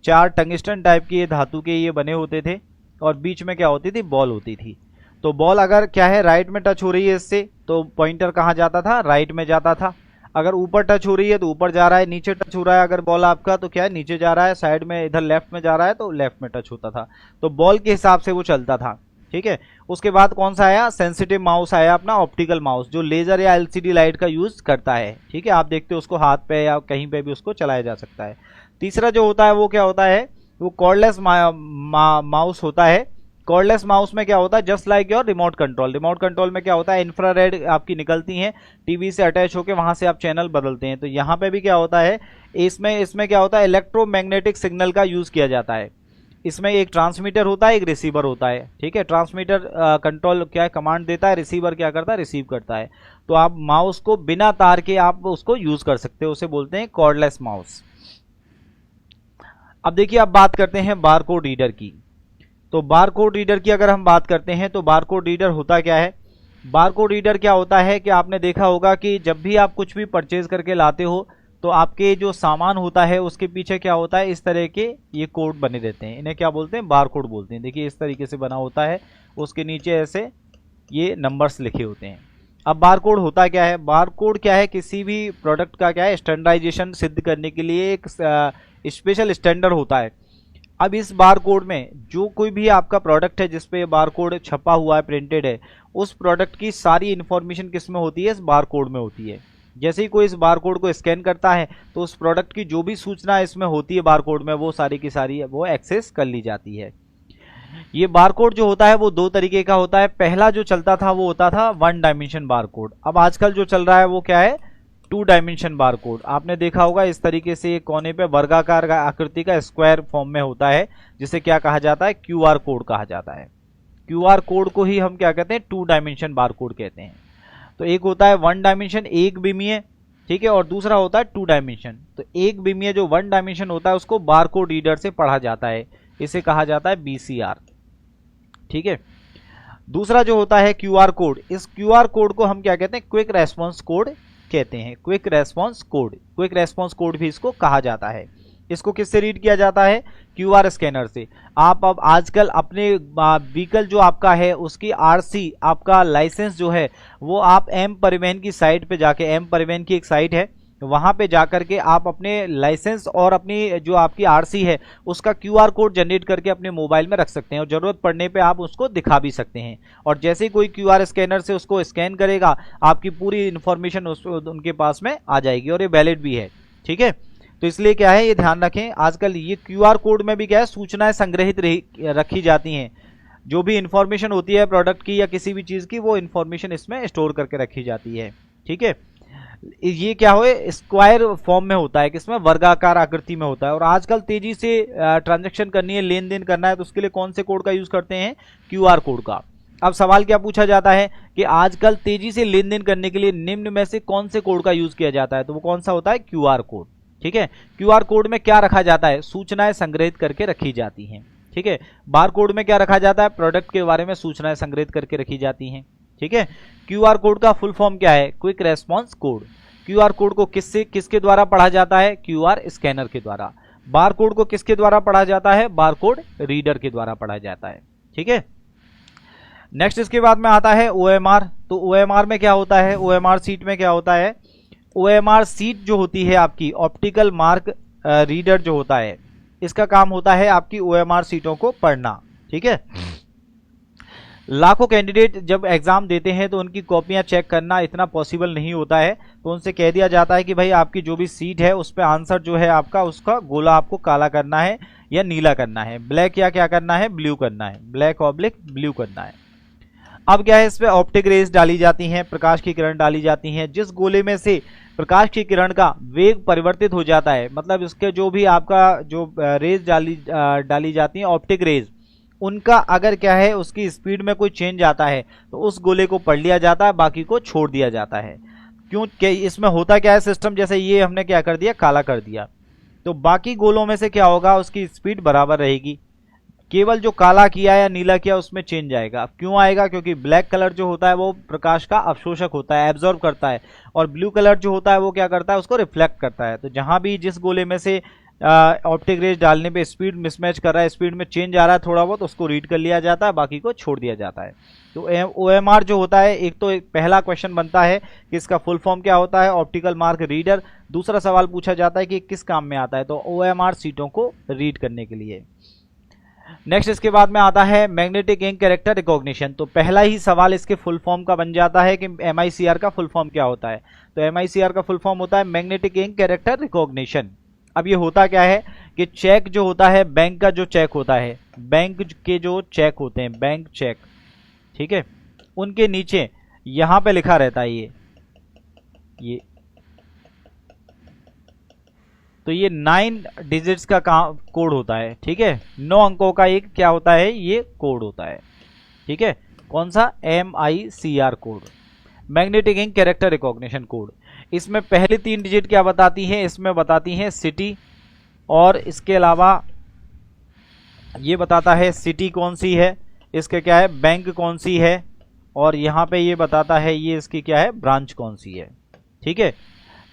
चार टंगस्टन टाइप के धातु के ये बने होते थे, और बीच में क्या होती थी, बॉल होती थी। तो बॉल अगर क्या है, राइट में टच हो रही है इससे, तो पॉइंटर कहाँ जाता था, राइट में जाता था। अगर ऊपर टच हो रही है तो ऊपर जा रहा है, नीचे टच हो रहा है अगर बॉल आपका तो क्या है, नीचे जा रहा है, साइड में इधर लेफ्ट में जा रहा है तो लेफ्ट में टच होता था। तो बॉल के हिसाब से वो चलता था। ठीक है। उसके बाद कौन सा आया, सेंसिटिव माउस आया अपना, ऑप्टिकल माउस, जो लेजर या LCD लाइट का यूज करता है। ठीक है। आप देखते हो उसको हाथ पे या कहीं पे भी उसको चलाया जा सकता है। तीसरा जो होता है वो क्या होता है, वो कॉर्डलेस माउस होता है। कॉर्डलेस माउस में क्या होता है, just like your remote control. Remote control में क्या होता है, इंफ्रारेड आपकी निकलती हैं टीवी से अटैच होकर, वहां से आप चैनल बदलते हैं। तो यहाँ पे भी क्या होता है, इसमें क्या होता है, इलेक्ट्रोमैग्नेटिक सिग्नल का यूज किया जाता है। इसमें एक ट्रांसमीटर होता है, एक रिसीवर होता है। ठीक है। ट्रांसमीटर कंट्रोल क्या है, कमांड देता है, रिसीवर क्या करता है, रिसीव करता है। तो आप माउस को बिना तार के आप उसको यूज कर सकते हो, उसे बोलते हैं कॉर्डलेस माउस। अब देखिए अब बात करते हैं बारकोड रीडर की। तो बारकोड रीडर की अगर हम बात करते हैं तो बारकोड रीडर होता क्या है, बारकोड रीडर क्या होता है कि आपने देखा होगा कि जब भी आप कुछ भी परचेज करके लाते हो तो आपके जो सामान होता है उसके पीछे क्या होता है, इस तरह के ये कोड बने रहते हैं, इन्हें क्या बोलते हैं, बारकोड बोलते हैं। देखिए इस तरीके से बना होता है, उसके नीचे ऐसे ये नंबर्स लिखे होते हैं। अब बारकोड होता क्या है, बारकोड क्या है, किसी भी प्रोडक्ट का क्या है, स्टैंडर्डाइजेशन सिद्ध करने के लिए एक स्पेशल स्टैंडर्ड होता है। अब इस बारकोड में जो कोई भी आपका प्रोडक्ट है जिसपे बारकोड छपा हुआ है, प्रिंटेड है, उस प्रोडक्ट की सारी इंफॉर्मेशन किस में होती है, इस बारकोड में होती है। जैसे ही कोई इस बारकोड को स्कैन करता है तो उस प्रोडक्ट की जो भी सूचना इसमें होती है बारकोड में, वो सारी की सारी वो एक्सेस कर ली जाती है। ये बारकोड जो होता है वो दो तरीके का होता है। पहला जो चलता था वो होता था 1 डायमेंशन बारकोड। अब आजकल जो चल रहा है वो क्या है, 2 डायमेंशन बारकोड। आपने देखा होगा इस तरीके से एक कोने पे वर्गाकार आकृति का स्क्वायर फॉर्म में होता है, जिसे क्या कहा जाता है, QR कोड कहा जाता है। QR कोड को ही हम क्या कहते हैं, 2 डायमेंशन बारकोड कहते हैं। तो एक होता है 1 डायमेंशन, एक बिमीय, ठीक है, और दूसरा होता है 2 डायमेंशन। तो एक बिमीय जो 1 डायमेंशन होता है उसको बारकोड रीडर से पढ़ा जाता है, इसे कहा जाता है BCR। ठीक है। दूसरा जो होता है QR कोड, इस QR कोड को हम क्या कहते हैं, क्विक रेस्पॉन्स कोड कहते हैं। Quick response code, quick response code भी इसको कहा जाता है। इसको किससे रीड किया जाता है? क्यूआर स्कैनर से। आप अब आजकल अपने व्हीकल जो आपका है उसकी आरसी, आपका लाइसेंस जो है वो आप एम परिवहन की साइट पे जाके, एम परिवहन की एक साइट है, वहां पे जाकर के आप अपने लाइसेंस और अपनी जो आपकी आरसी है उसका क्यूआर कोड जनरेट करके अपने मोबाइल में रख सकते हैं और जरूरत पड़ने पे आप उसको दिखा भी सकते हैं। और जैसे ही कोई क्यूआर स्कैनर से उसको स्कैन करेगा आपकी पूरी इंफॉर्मेशन उनके पास में आ जाएगी और ये वैलिड भी है। ठीक है, तो इसलिए क्या है, ये ध्यान रखें, आजकल ये क्यूआर कोड में भी क्या है, सूचनाएं संग्रहित रखी जाती हैं। जो भी इंफॉर्मेशन होती है प्रोडक्ट की या किसी भी चीज की, वो इंफॉर्मेशन इसमें स्टोर करके रखी जाती है। ठीक है, ये क्या हो, स्क्वायर फॉर्म में होता है, किसमें, वर्गाकार आकृति में होता है। और आजकल तेजी से ट्रांजैक्शन करनी है, लेन देन करना है, तो उसके लिए कौन से कोड का यूज करते हैं? क्यूआर कोड का। अब सवाल क्या पूछा जाता है कि आजकल तेजी से लेन देन करने के लिए निम्न में से कौन से कोड का यूज किया जाता है? तो वो कौन सा होता है? QR code. ठीक है, क्यूआर कोड में क्या रखा जाता है? सूचनाएं संग्रहित करके रखी जाती हैं। ठीक है, बार कोड में क्या रखा जाता है? प्रोडक्ट के बारे में सूचनाएं संग्रहित करके रखी जाती हैं। ठीक है, क्यूआर कोड का फुल फॉर्म क्या है? Quick response code. QR code को किसके द्वारा पढ़ा जाता है? क्यूआर स्कैनर के द्वारा। बार कोड को किसके द्वारा पढ़ा जाता है? बार कोड रीडर के द्वारा पढ़ा जाता है। ठीक है, नेक्स्ट इसके बाद में आता है ओएमआर। तो ओएमआर में क्या होता है? ओएमआर सीट में क्या होता है? ओएमआर सीट जो होती है आपकी, ऑप्टिकल मार्क रीडर जो होता है, इसका काम होता है आपकी ओएमआर सीटों को पढ़ना। ठीक है, लाखों कैंडिडेट जब एग्जाम देते हैं तो उनकी कॉपियां चेक करना इतना पॉसिबल नहीं होता है, तो उनसे कह दिया जाता है कि भाई आपकी जो भी सीट है उस पर आंसर जो है आपका, उसका गोला आपको काला करना है या नीला करना है, ब्लैक या क्या करना है, ब्लू करना है, ब्लैक ऑब्लिक ब्लू करना है। अब क्या है, इस पे ऑप्टिक रेज डाली जाती हैं, प्रकाश की किरण डाली जाती हैं। जिस गोले में से प्रकाश की किरण का वेग परिवर्तित हो जाता है, मतलब इसके जो भी आपका जो रेज डाली जाती हैं, ऑप्टिक रेज, उनका अगर क्या है उसकी स्पीड में कोई चेंज आता है तो उस गोले को पढ़ लिया जाता है, बाकी को छोड़ दिया जाता है। क्योंकि इसमें होता क्या है सिस्टम, जैसे ये हमने क्या कर दिया, काला कर दिया, तो बाकी गोलों में से क्या होगा, उसकी स्पीड बराबर रहेगी। केवल जो काला किया या नीला किया उसमें चेंज आएगा। क्यों आएगा? क्योंकि ब्लैक कलर जो होता है वो प्रकाश का अवशोषक होता है, एब्जॉर्ब करता है, और ब्लू कलर जो होता है वो क्या करता है, उसको रिफ्लेक्ट करता है। तो जहां भी जिस गोले में से ऑप्टिक रेज डालने पे स्पीड मिसमैच कर रहा है, स्पीड में चेंज आ रहा है थोड़ा बहुत, उसको रीड कर लिया जाता है, बाकी को छोड़ दिया जाता है। तो ओएमआर जो होता है, एक तो पहला क्वेश्चन बनता है कि इसका फुल फॉर्म क्या होता है, ऑप्टिकल मार्क रीडर। दूसरा सवाल पूछा जाता है कि किस काम में आता है, तो ओएमआर सीटों को रीड करने के लिए। नेक्स्ट इसके बाद में आता है मैग्नेटिक इंक कैरेक्टर रिकॉग्निशन। तो पहला ही सवाल इसके फुल फॉर्म का बन जाता है कि एमआईसीआर का फुल फॉर्म क्या होता है। तो एमआईसीआर का फुल फॉर्म होता है मैग्नेटिक इंक कैरेक्टर रिकॉग्निशन। अब ये होता क्या है कि चेक जो होता है, बैंक का जो चेक होता है, बैंक के जो चेक होते हैं, बैंक चेक, ठीक है, उनके नीचे यहां पे लिखा रहता है ये तो ये 9 डिजिट्स का कोड होता है। ठीक है, 9 अंकों का एक क्या होता है, ये कोड होता है। ठीक है, कौन सा? MICR code, magnetic ink character recognition code. इसमें पहले 3 डिजिट क्या बताती हैं? इसमें बताती हैं सिटी, और इसके अलावा ये बताता है सिटी कौन सी है, इसका क्या है, बैंक कौन सी है, और यहाँ पे ये बताता है ये इसकी क्या है, ब्रांच कौन सी है। ठीक है,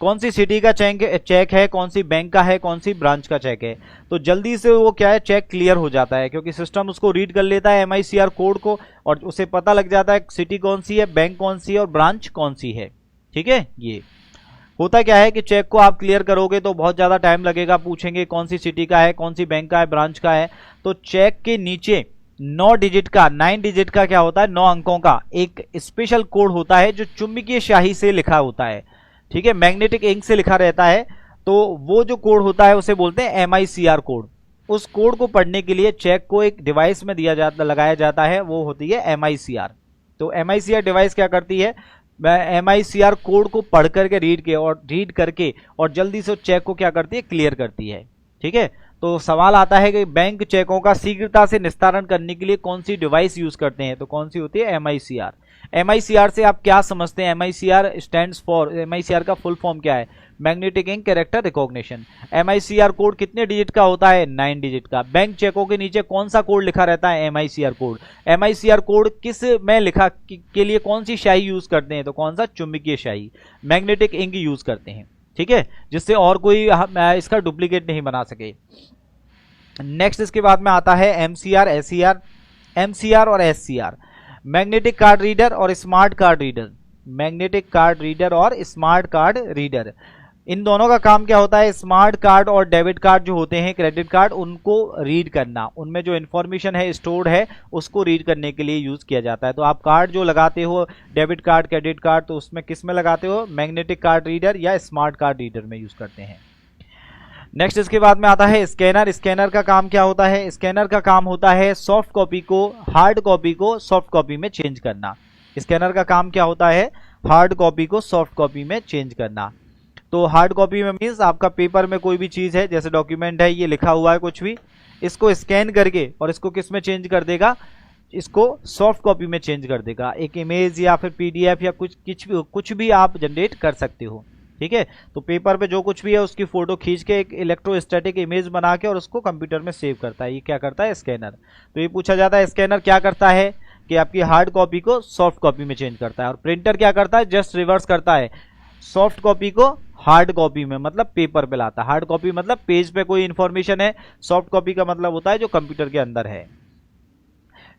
कौन सी सिटी का चेक है, कौन सी बैंक का है, कौन सी ब्रांच का चेक है। तो जल्दी से वो क्या है, चेक क्लियर हो जाता है, क्योंकि सिस्टम उसको रीड कर लेता है MICR कोड को, और उसे पता लग जाता है सिटी कौन सी है, बैंक कौन सी है और ब्रांच कौन सी है। ठीक है, ये होता क्या है कि चेक को आप क्लियर करोगे तो बहुत ज्यादा टाइम लगेगा, पूछेंगे कौन सी सिटी का है, कौन सी बैंक का है, ब्रांच का है। तो चेक के नीचे 9 डिजिट का क्या होता है, 9 अंकों का एक स्पेशल कोड होता है जो चुंबकीय स्याही से लिखा होता है। ठीक है, मैग्नेटिक इंक से लिखा रहता है, तो वो जो कोड होता है उसे बोलते हैं MICR कोड। उस कोड को पढ़ने के लिए चेक को एक डिवाइस में लगाया जाता है, वो होती है MICR। तो MICR डिवाइस क्या करती है, MICR कोड को पढ़ करके रीड करके और जल्दी से चेक को क्या करती है, क्लियर करती है। ठीक है, तो सवाल आता है कि बैंक चेकों का शीघ्रता से निस्तारण करने के लिए कौन सी डिवाइस यूज करते हैं, तो कौन सी होती है, MICR। MICR से आप क्या समझते हैं, MICR स्टैंड्स फॉर, MICR का फुल फॉर्म क्या है, magnetic ink character recognition. MICR code कितने डिजिट का होता है, 9 डिजिट का। बैंक चेकों के नीचे कौन सा कोड लिखा रहता है, MICR कोड। MICR कोड किस में लिखा के लिए कौन सी स्याही यूज करते हैं, तो कौन सा, चुंबकीय स्याही, मैग्नेटिक इंक यूज करते हैं। ठीक है, जिससे और कोई इसका डुप्लीकेट नहीं बना सके। नेक्स्ट इसके बाद में आता है एमसीआर, एससीआर, एमसीआर और एससीआर, मैग्नेटिक कार्ड रीडर और smart card reader, magnetic card reader और स्मार्ट कार्ड रीडर। इन दोनों का काम क्या होता है, स्मार्ट कार्ड और डेबिट कार्ड जो होते हैं, क्रेडिट कार्ड, उनको रीड करना, उनमें जो इन्फॉर्मेशन है स्टोर्ड है उसको रीड करने के लिए यूज किया जाता है। तो आप कार्ड जो लगाते हो, डेबिट कार्ड, क्रेडिट कार्ड, तो उसमें किस में लगाते हो, मैग्नेटिक कार्ड रीडर या स्मार्ट कार्ड रीडर में यूज करते हैं। नेक्स्ट इसके बाद में आता है स्कैनर। स्कैनर का काम क्या होता है, स्कैनर का काम होता है सॉफ्ट कॉपी को, हार्ड कॉपी को सॉफ्ट कॉपी में चेंज करना। स्कैनर का काम क्या होता है, हार्ड कॉपी को सॉफ्ट कॉपी में चेंज करना। तो हार्ड कॉपी में मीन्स आपका पेपर में कोई भी चीज है, जैसे डॉक्यूमेंट है, ये लिखा हुआ है कुछ भी, इसको स्कैन करके और इसको किस में चेंज कर देगा, इसको सॉफ्ट कॉपी में चेंज कर देगा। एक इमेज या फिर पीडीएफ या कुछ भी आप जनरेट कर सकते हो, ठीक है। तो पेपर पे जो कुछ भी है उसकी फोटो खींच के एक इलेक्ट्रोस्टैटिक इमेज बना के और उसको कंप्यूटर में सेव करता है, ये क्या करता है, स्कैनर। तो ये पूछा जाता है स्कैनर क्या करता है कि आपकी हार्ड कॉपी को सॉफ्ट कॉपी में चेंज करता है। और प्रिंटर क्या करता है, जस्ट रिवर्स करता है, सॉफ्ट कॉपी को हार्ड कॉपी में, मतलब पेपर पे लाता है। हार्ड कॉपी मतलब पेज पे कोई इंफॉर्मेशन है, सॉफ्ट कॉपी का मतलब होता है जो कंप्यूटर के अंदर है।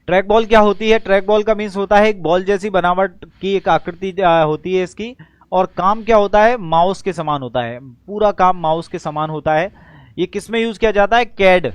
ट्रैक बॉल क्या होती है, ट्रैक बॉल का मीन्स होता है एक बॉल जैसी बनावट की एक आकृति होती है इसकी, और काम क्या होता है, माउस के समान होता है, पूरा काम माउस के समान होता है। ये किस में यूज किया जाता है, कैड,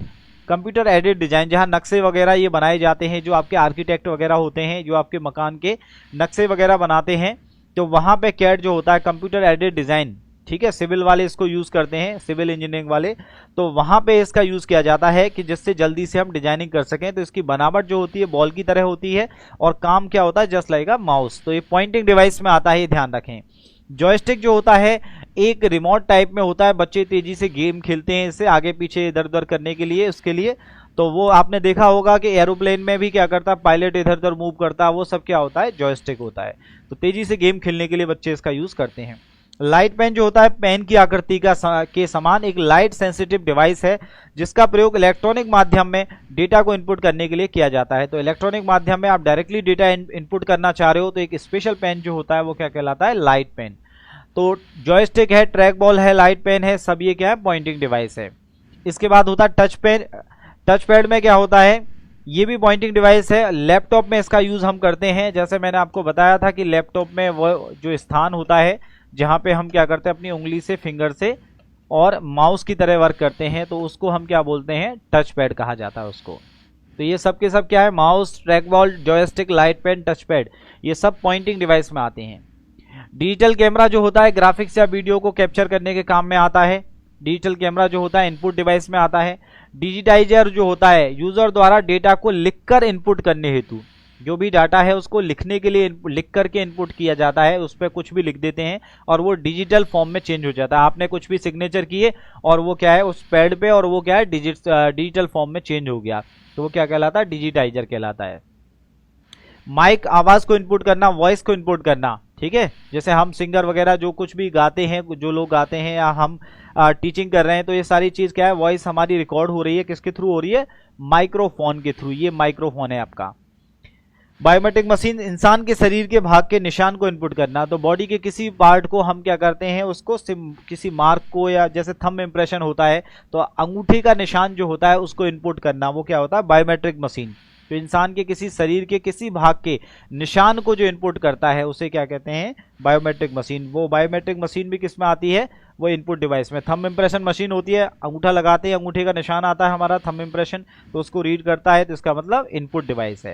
कंप्यूटर एडेड डिजाइन, जहां नक्शे वगैरह ये बनाए जाते हैं, जो आपके आर्किटेक्ट वगैरह होते हैं, जो आपके मकान के नक्शे वगैरह बनाते हैं, तो वहां पे कैड जो होता है, कंप्यूटर एडेड डिजाइन, ठीक है, सिविल वाले इसको यूज करते हैं, सिविल इंजीनियरिंग वाले, तो वहां पे इसका यूज किया जाता है कि जिससे जल्दी से हम डिजाइनिंग कर सकें। तो इसकी बनावट जो होती है बॉल की तरह होती है और काम क्या होता है, जस्ट लाइक अ माउस। तो ये पॉइंटिंग डिवाइस में आता है, ये ध्यान रखें। जॉयस्टिक जो होता है एक रिमोट टाइप में होता है, बच्चे तेजी से गेम खेलते हैं इसे आगे पीछे इधर उधर करने के लिए, उसके लिए। तो वो आपने देखा होगा कि एरोप्लेन में भी क्या करता है, पायलट इधर उधर मूव करता है, वो सब क्या होता है, जॉयस्टिक होता है। तो तेजी से गेम खेलने के लिए बच्चे इसका यूज करते हैं। लाइट पेन जो होता है पेन की आकृति के समान एक लाइट सेंसिटिव डिवाइस है, जिसका प्रयोग इलेक्ट्रॉनिक माध्यम में डेटा को इनपुट करने के लिए किया जाता है। तो इलेक्ट्रॉनिक माध्यम में आप डायरेक्टली डेटा इनपुट करना चाह रहे हो तो एक स्पेशल पेन जो होता है वो क्या कहलाता है, लाइट पेन। तो जॉयस्टिक है, ट्रैक बॉल है, लाइट पेन है, सब ये क्या है, पॉइंटिंग डिवाइस है। इसके बाद होता है टच पेन। टच पैड में क्या होता है, ये भी पॉइंटिंग डिवाइस है। लैपटॉप में इसका यूज हम करते हैं, जैसे मैंने आपको बताया था कि लैपटॉप में वो जो स्थान होता है जहां पे हम क्या करते हैं, अपनी उंगली से, फिंगर से और माउस की तरह वर्क करते हैं, तो उसको हम क्या बोलते हैं, टच पैड कहा जाता है उसको। तो ये सब के सब क्या है, mouse, track ball, joystick, light pen, touch pad, ये सब पॉइंटिंग डिवाइस में आते हैं। डिजिटल कैमरा जो होता है ग्राफिक्स या वीडियो को कैप्चर करने के काम में आता है। डिजिटल कैमरा जो होता है इनपुट डिवाइस में आता है। डिजिटाइजर जो होता है यूजर द्वारा डेटा को लिखकर इनपुट करने हेतु, जो भी डाटा है उसको लिखने के लिए लिख करके इनपुट किया जाता है, उस पर कुछ भी लिख देते हैं और वो डिजिटल फॉर्म में चेंज हो जाता है। आपने कुछ भी सिग्नेचर किए और वो क्या है उस पैड पे, और वो क्या है डिजिटल फॉर्म में चेंज हो गया, तो वो क्या कहलाता है, डिजिटाइजर कहलाता है। माइक, आवाज को इनपुट करना, वॉइस को इनपुट करना, ठीक है। जैसे हम सिंगर वगैरह जो कुछ भी गाते हैं, जो लोग गाते हैं या हम टीचिंग कर रहे हैं, तो ये सारी चीज क्या है, वॉइस हमारी रिकॉर्ड हो रही है, किसके थ्रू हो रही है, माइक्रोफोन के थ्रू। ये माइक्रोफोन है आपका। बायोमेट्रिक मशीन, इंसान के शरीर के भाग के निशान को इनपुट करना। तो बॉडी के किसी पार्ट को हम क्या करते हैं, उसको किसी मार्क को, या जैसे थंब इंप्रेशन होता है तो अंगूठे का निशान जो होता है उसको इनपुट करना, वो क्या होता है, बायोमेट्रिक मशीन। तो इंसान के किसी शरीर के किसी भाग के निशान को जो इनपुट करता है उसे क्या कहते हैं, बायोमेट्रिक मशीन। वो बायोमेट्रिक मशीन भी किस में आती है, वो इनपुट डिवाइस में। थंब इंप्रेशन मशीन होती है, अंगूठा लगाते हैं, अंगूठे का निशान आता है हमारा, थंब इंप्रेशन, तो उसको रीड करता है, तो इसका मतलब इनपुट डिवाइस है।